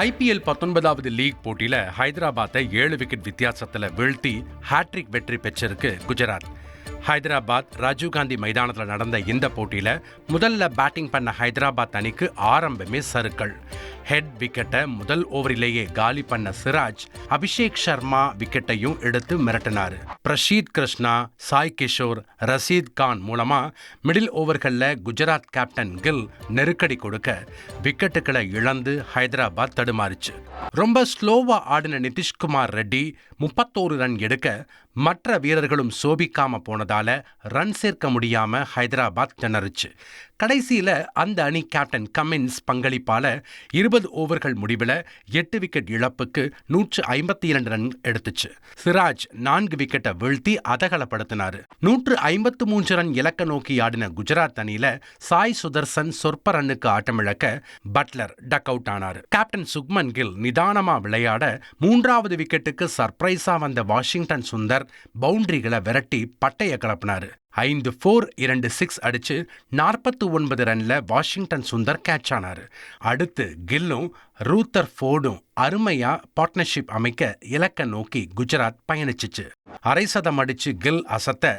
IPL 19வது league போட்டியில ஹைதராபாத்தை 7 wicket வித்தியாசத்துல வீழ்த்தி hat trick வெற்றி பெற்றிருக்கு குஜராத். ஹைதராபாத் ராஜீவ்காந்தி மைதானத்தில் நடந்த இந்த போட்டியில முதல்ல பேட்டிங் பண்ண ஹைதராபாத் அணிக்கு ஆரம்பமே சறுக்கல். ஹெட் விக்கெட்டை முதல் ஓவரிலேயே காலி பண்ண சிராஜ் அபிஷேக் சர்மா விக்கெட்டையும் எடுத்து மிரட்டினார். பிரசீத் கிருஷ்ணா, சாய் கிஷோர், ரஷீத் கான் மூலமா மிடில் ஓவர்களில் குஜராத் கேப்டன் கில் நெருக்கடி கொடுக்க விக்கெட்டுகளை இழந்து ஹைதராபாத் தடுமாறிச்சு. ரொம்ப ஸ்லோவா ஆடின நிதிஷ்குமார் ரெட்டி 31 ரன் எடுக்க மற்ற வீரர்களும் சோபிக்காம போனதால ரன் சேர்க்க முடியாம ஹைதராபாத் திணறுச்சு. கடைசியில அந்த அணி கேப்டன் கமின்ஸ் பங்களிப்பால 20 ஓவர்கள் முடிவில் 8 விக்கெட் இழப்புக்கு 152 ரன் எடுத்துச்சு. சிராஜ் 4 விக்கெட்டை வீழ்த்தி அதகலப்படுத்தினார். 153 ரன் இலக்க நோக்கி ஆடின குஜராத் அணியில சாய் சுதர்சன் சொற்ப ரன்னுக்கு ஆட்டமிழக்க பட்லர் டக் அவுட் ஆனார். கேப்டன் சுக்மன் கில் நிதானமா விளையாட 3வது விக்கெட்டுக்கு சர்ப்ரைஸா வந்த வாஷிங்டன் சுந்தர் பவுண்டரிகளை விரட்டி பட்டைய கிளப்பினார். 5 4 2 6 அடிச்சு 49 ரன்ல வாஷிங்டன் சுந்தர் கேட்ச் ஆனார். அடுத்து கில்லும் ரூத்தர் ஃபோர்டும் அருமையா பார்ட்னர்ஷிப் அமைக்க இலக்க நோக்கி குஜராத் பயணிச்சிச்சு. அரை சதம் அடிச்சு கில் அசத்த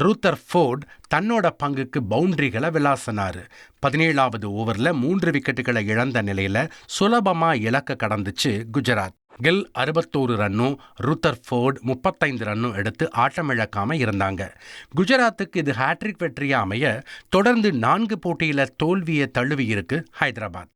ரூத்தர் ஃபோர்ட் தன்னோட பங்குக்கு பவுண்டரிகளை விளாசினார். 17வது ஓவர்ல 3 விக்கெட்டுகளை இழந்த நிலையில சுலபமா இலக்க கடந்துச்சு குஜராத். கில் 61 ரன்னும் ரூத்தர் ஃபோர்ட் 35 ரன்னும் எடுத்து ஆட்டமிழக்காம இருந்தாங்க. குஜராத்துக்கு இது ஹாட்ரிக் வெற்றியா அமைய தொடர்ந்து 4 போட்டியில தோல்வியை தழுவி இருக்கு ஹைதராபாத்.